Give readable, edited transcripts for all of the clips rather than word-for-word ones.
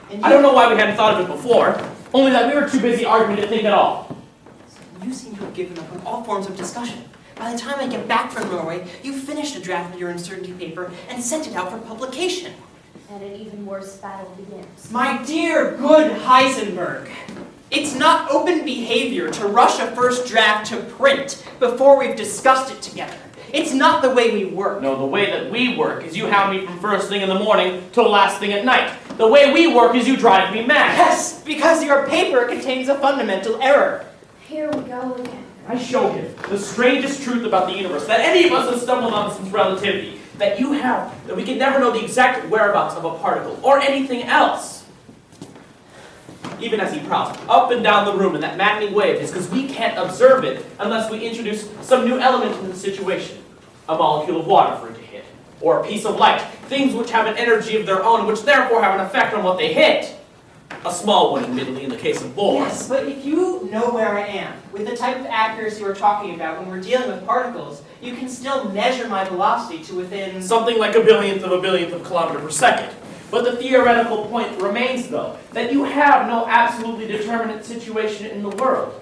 And I don't know why we hadn't thought of it before, only that we were too busy arguing to think at all. You seem to have given up on all forms of discussion. By the time I get back from Norway, you've finished a draft of your uncertainty paper and sent it out for publication. And an even worse battle begins. My dear, good Heisenberg, it's not open behavior to rush a first draft to print before we've discussed it together. It's not the way we work. No, the way that we work is you hound me from first thing in the morning till the last thing at night. The way we work is you drive me mad. Yes, because your paper contains a fundamental error. Here we go again. I showed him the strangest truth about the universe that any of us have stumbled on since relativity. That we can never know the exact whereabouts of a particle or anything else. Even as he prowls up and down the room in that maddening way of his, because we can't observe it unless we introduce some new element in the situation. A molecule of water for it to hit, or a piece of light, things which have an energy of their own, which therefore have an effect on what they hit. A small one, admittedly, in the case of Bohr. Yes, but if you know where I am, with the type of accuracy we're talking about when we're dealing with particles, you can still measure my velocity to within... something like a billionth of a kilometer per second. But the theoretical point remains, though, that you have no absolutely determinate situation in the world,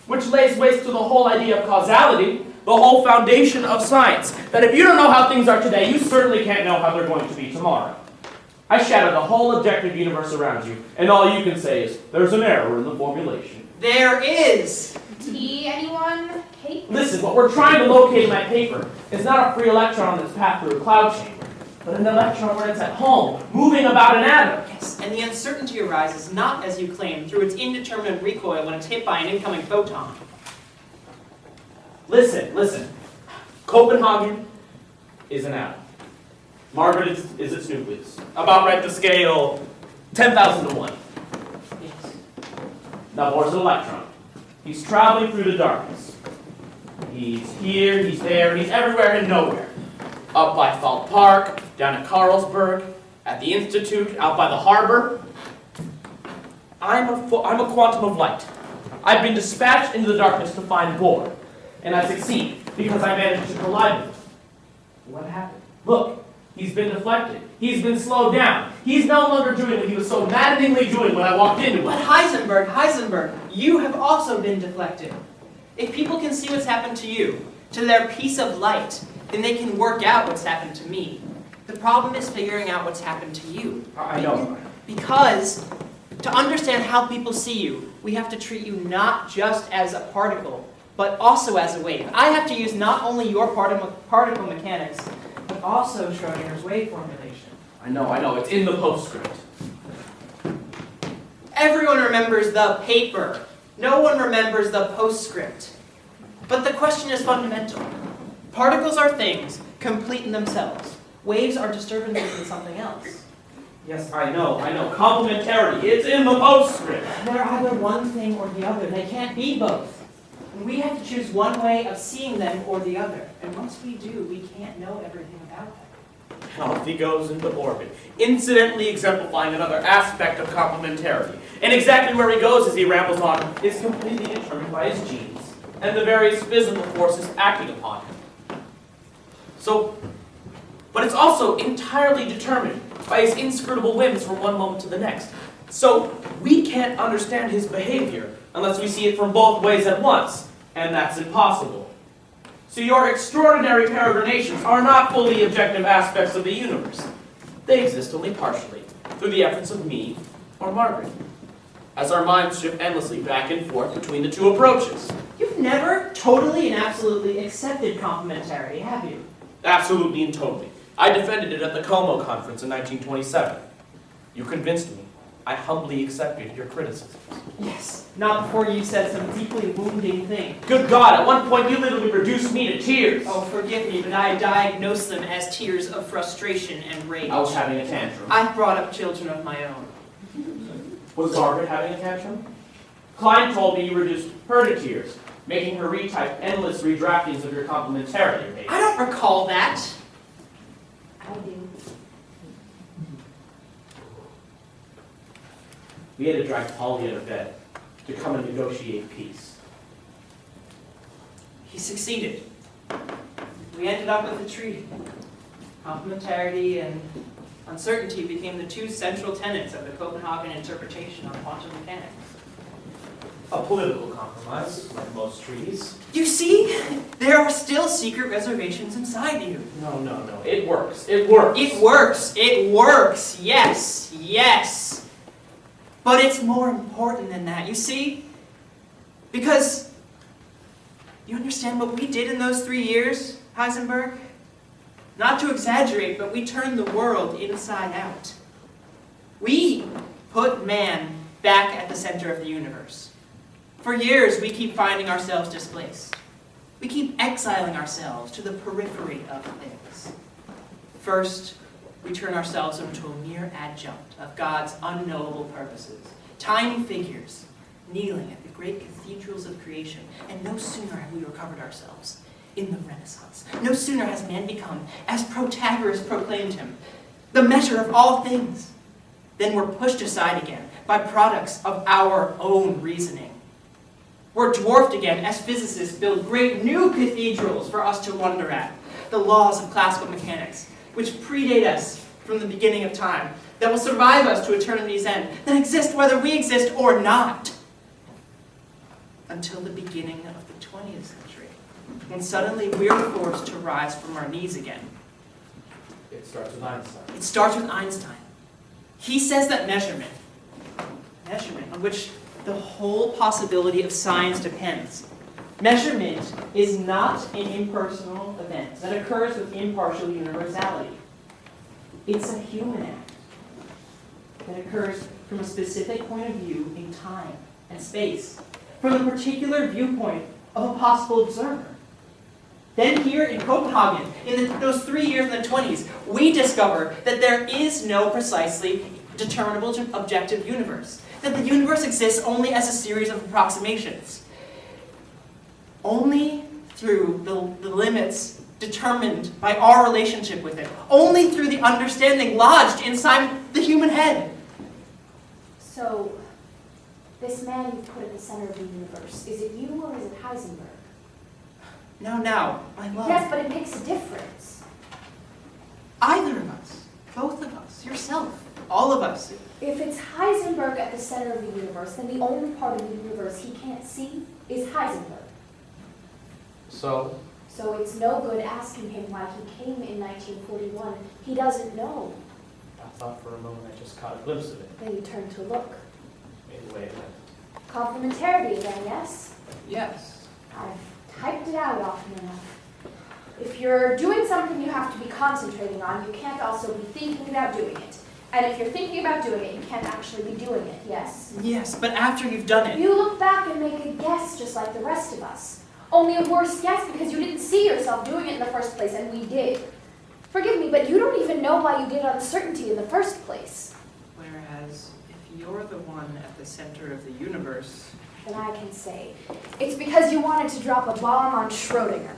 which lays waste to the whole idea of causality, the whole foundation of science. That if you don't know how things are today, you certainly can't know how they're going to be tomorrow. I shadow the whole objective universe around you, and all you can say is, there's an error in the formulation. There is! Tea, anyone? Cake? Listen, what we're trying to locate in my paper is not a free electron on its path through a cloud chamber, but an electron where it's at home, moving about an atom. Yes, and the uncertainty arises not, as you claim, through its indeterminate recoil when it's hit by an incoming photon. Listen. Copenhagen is an atom. Margaret is its nucleus. About right to scale 10,000 to 1. Yes. Now Bohr's an electron. He's traveling through the darkness. He's here, he's there, he's everywhere and nowhere. Up by Falk Park, down at Carlsberg, at the Institute, out by the harbor. I'm a quantum of light. I've been dispatched into the darkness to find Bohr. And I succeed, because I managed to collide with him. What happened? Look, he's been deflected. He's been slowed down. He's no longer doing what he was so maddeningly doing when I walked into him. But Heisenberg, you have also been deflected. If people can see what's happened to you, to their piece of light, then they can work out what's happened to me. The problem is figuring out what's happened to you. I know. Because to understand how people see you, we have to treat you not just as a particle, but also as a wave. I have to use not only your particle mechanics, but also Schrodinger's wave formulation. I know. It's in the postscript. Everyone remembers the paper. No one remembers the postscript. But the question is fundamental. Particles are things, complete in themselves. Waves are disturbances in something else. Yes, I know. Complementarity. It's in the postscript. They're either one thing or the other. They can't be both. And we have to choose one way of seeing them or the other. And once we do, we can't know everything about them. Health he goes into orbit, incidentally exemplifying another aspect of complementarity. And exactly where he goes as he rambles on is completely determined by his genes and the various physical forces acting upon him. But it's also entirely determined by his inscrutable whims from one moment to the next. So we can't understand his behavior unless we see it from both ways at once, and that's impossible. So your extraordinary peregrinations are not fully objective aspects of the universe. They exist only partially, through the efforts of me or Margaret, as our minds shift endlessly back and forth between the two approaches. You've never totally and absolutely accepted complementarity, have you? Absolutely and totally. I defended it at the Como Conference in 1927. You convinced me. I humbly accepted your criticisms. Yes, not before you said some deeply wounding thing. Good God, at one point you literally reduced me to tears. Oh, forgive me, but I diagnosed them as tears of frustration and rage. I was having a tantrum. I've brought up children of my own. Was Margaret having a tantrum? Klein told me you reduced her to tears, making her retype endless redraftings of your complementarity paper. I don't recall that. I do. We had to drag Polly out of bed to come and negotiate peace. He succeeded. We ended up with a treaty. Complementarity and Uncertainty became the two central tenets of the Copenhagen interpretation on quantum mechanics. A political compromise, like most treaties. You see, there are still secret reservations inside you. No. It works. It works. It works. It works. Yes. Yes. But it's more important than that, you see? Because you understand what we did in those 3 years, Heisenberg? Not to exaggerate, but we turned the world inside out. We put man back at the center of the universe. For years, we keep finding ourselves displaced. We keep exiling ourselves to the periphery of things. First, we turn ourselves into a mere adjunct of God's unknowable purposes, tiny figures kneeling at the great cathedrals of creation, and no sooner have we recovered ourselves in the Renaissance. No sooner has man become, as Protagoras proclaimed him, the measure of all things, than we're pushed aside again by products of our own reasoning. We're dwarfed again as physicists build great new cathedrals for us to wonder at, the laws of classical mechanics, which predate us from the beginning of time, that will survive us to eternity's end, that exist whether we exist or not, until the beginning of the 20th century, when suddenly we're forced to rise from our knees again. It starts with Einstein. It starts with Einstein. He says that measurement on which the whole possibility of science depends. Measurement is not an impersonal event that occurs with impartial universality. It's a human act that occurs from a specific point of view in time and space, from the particular viewpoint of a possible observer. Then here in Copenhagen, in those 3 years in the 20s, we discover that there is no precisely determinable objective universe, that the universe exists only as a series of approximations, only through the limits determined by our relationship with it, only through the understanding lodged inside the human head. So, this man you put at the center of the universe, is it you or is it Heisenberg? Now, my love. Yes, but it makes a difference. Either of us, both of us, yourself, all of us. If it's Heisenberg at the center of the universe, then the only part of the universe he can't see is Heisenberg. So So it's no good asking him why he came in 1941. He doesn't know. I thought for a moment I just caught a glimpse of it. Then you turn to look. Wait. Complementarity again, yes? Yes. I've typed it out often enough. If you're doing something you have to be concentrating on, you can't also be thinking about doing it. And if you're thinking about doing it, you can't actually be doing it, yes? Yes, but after you've done it. You look back and make a guess just like the rest of us. Only a worse guess because you didn't see yourself doing it in the first place, and we did. Forgive me, but you don't even know why you did uncertainty in the first place. Whereas, if you're the one at the center of the universe, Then I can say, it's because you wanted to drop a bomb on Schrödinger.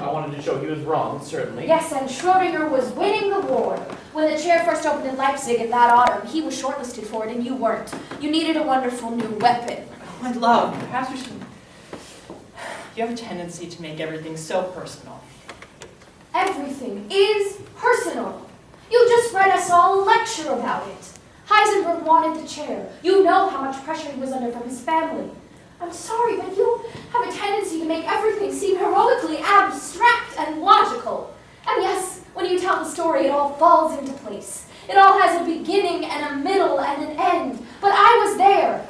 I wanted to show he was wrong, certainly. Yes, and Schrödinger was winning the war. When the chair first opened in Leipzig in that autumn, he was shortlisted for it and you weren't. You needed a wonderful new weapon. oh, my love, perhaps we should... You have a tendency to make everything so personal. Everything is personal. You just read us all a lecture about it. Heisenberg wanted the chair. You know how much pressure he was under from his family. I'm sorry, but you have a tendency to make everything seem heroically abstract and logical. And yes, when you tell the story, it all falls into place. It all has a beginning and a middle and an end. But I was there.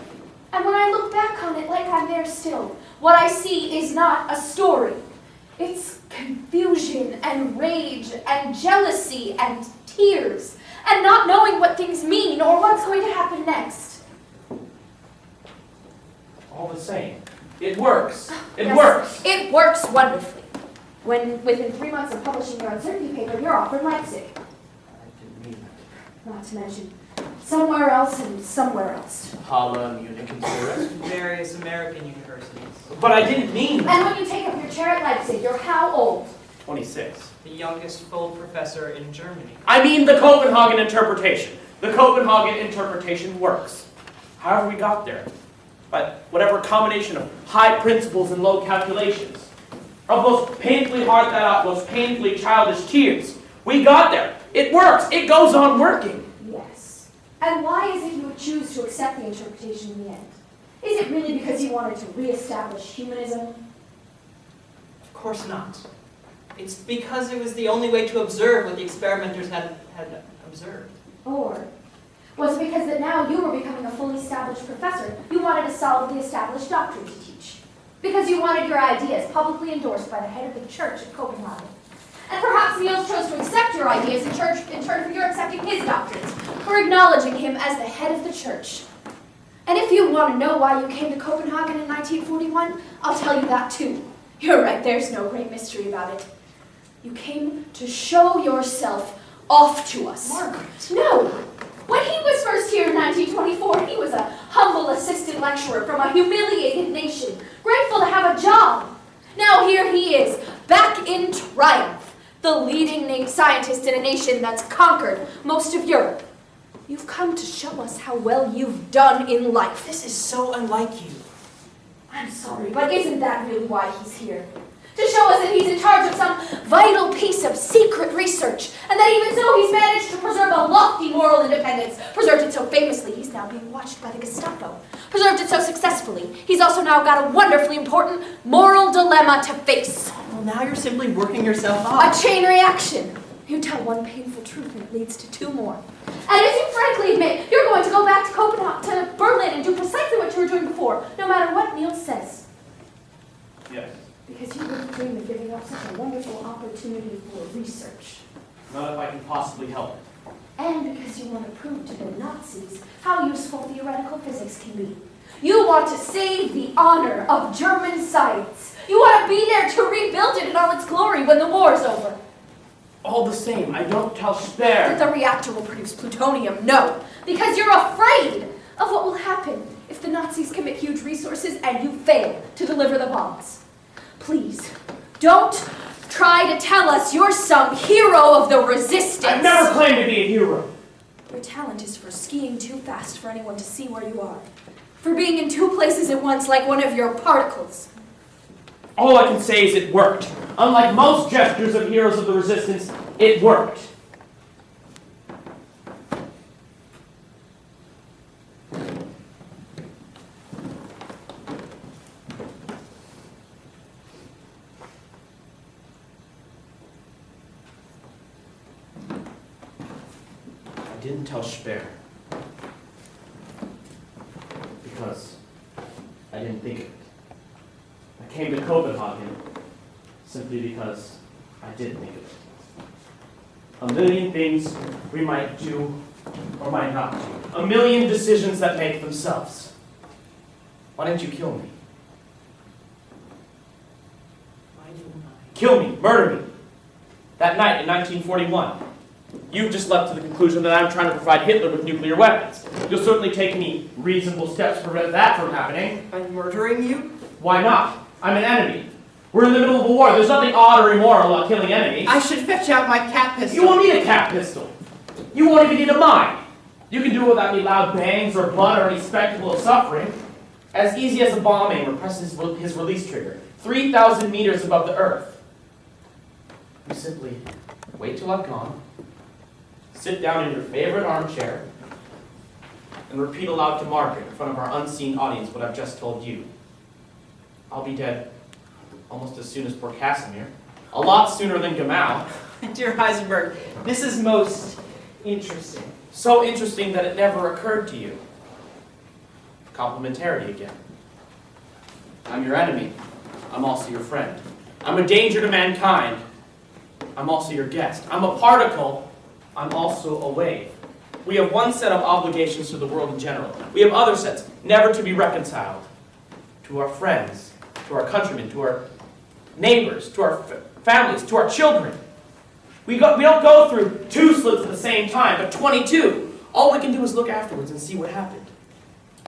And when I look back on it like I'm there still, what I see is not a story. It's confusion and rage and jealousy and tears and not knowing what things mean or what's going to happen next. All the same, it works. It Yes, works. It works wonderfully. When within 3 months of publishing your uncertainty paper, you're off in Leipzig. I didn't mean that. Not to mention somewhere else and somewhere else. Halle, Munich, and Zurich. Various American universities. But I didn't mean that. And when you take up your chair at Leipzig, you're how old? 26. The youngest full professor in Germany. I mean the Copenhagen interpretation. The Copenhagen interpretation works. However we got there. By whatever combination of high principles and low calculations. Of those painfully hard thought out, those painfully childish tears. We got there. It works. It goes on working. Yes. And why is it you would choose to accept the interpretation in the end? Is it really because you wanted to reestablish humanism? Of course not. It's because it was the only way to observe what the experimenters had observed. Or was it because that now you were becoming a fully established professor, you wanted to solidly established doctrine to teach? Because you wanted your ideas publicly endorsed by the head of the church at Copenhagen. And perhaps Niels chose to accept your ideas in turn for your accepting his doctrines, for acknowledging him as the head of the church. And if you want to know why you came to Copenhagen in 1941, I'll tell you that too. You're right, there's no great mystery about it. You came to show yourself off to us. Margaret! No! When he was first here in 1924, he was a humble assistant lecturer from a humiliated nation, grateful to have a job. Now here he is, back in triumph, the leading scientist in a nation that's conquered most of Europe. You've come to show us how well you've done in life. This is so unlike you. I'm sorry, but isn't that really why he's here? To show us that he's in charge of some vital piece of secret research, and that even so he's managed to preserve a lofty moral independence, preserved it so famously he's now being watched by the Gestapo, preserved it so successfully he's also now got a wonderfully important moral dilemma to face. Well, now you're simply working yourself up. A chain reaction. You tell one painful truth and it leads to two more. And as you frankly admit, you're going to go back to Copenhagen, to Berlin, and do precisely what you were doing before, no matter what Niels says. Yes. Because you wouldn't dream of giving up such a wonderful opportunity for research. Not if I can possibly help it. And because you want to prove to the Nazis how useful theoretical physics can be. You want to save the honor of German science. You want to be there to rebuild it in all its glory when the war's over. All the same, I don't tell That Speer. the reactor will produce plutonium, no. Because you're afraid of what will happen if the Nazis commit huge resources and you fail to deliver the bombs. Please, don't try to tell us you're some hero of the resistance. I've never claimed to be a hero. Your talent is for skiing too fast for anyone to see where you are. For being in two places at once like one of your particles. All I can say is it worked. Unlike most gestures of heroes of the resistance, it worked. I didn't tell Speer because I didn't think of it. I came to Copenhagen simply because I did think of it. A million things we might do or might not do. A million decisions that make themselves. Why didn't you kill me? Why didn't I? Kill me, murder me. That night in 1941. You've just leapt to the conclusion that I'm trying to provide Hitler with nuclear weapons. You'll certainly take any reasonable steps to prevent that from happening. I'm murdering you? Why not? I'm an enemy. We're in the middle of a war. There's nothing odd or immoral about killing enemies. I should fetch out my cat pistol. You won't need a cat pistol. You won't even need a mine. You can do it without any loud bangs or blood or any spectacle of suffering. As easy as a bombing or press his release trigger. 3,000 meters above the earth. You simply wait till I've gone, sit down in your favorite armchair, and repeat aloud to Margaret in front of our unseen audience what I've just told you. I'll be dead almost as soon as poor Casimir. A lot sooner than Gamal. Dear Heisenberg, this is most interesting. So interesting that it never occurred to you. Complementarity again. I'm your enemy. I'm also your friend. I'm a danger to mankind. I'm also your guest. I'm a particle. I'm also a wave. We have one set of obligations to the world in general. We have other sets, never to be reconciled. To our friends, to our countrymen, to our neighbors, to our families, to our children. We don't go through 2 slits at the same time, but 22. All we can do is look afterwards and see what happened.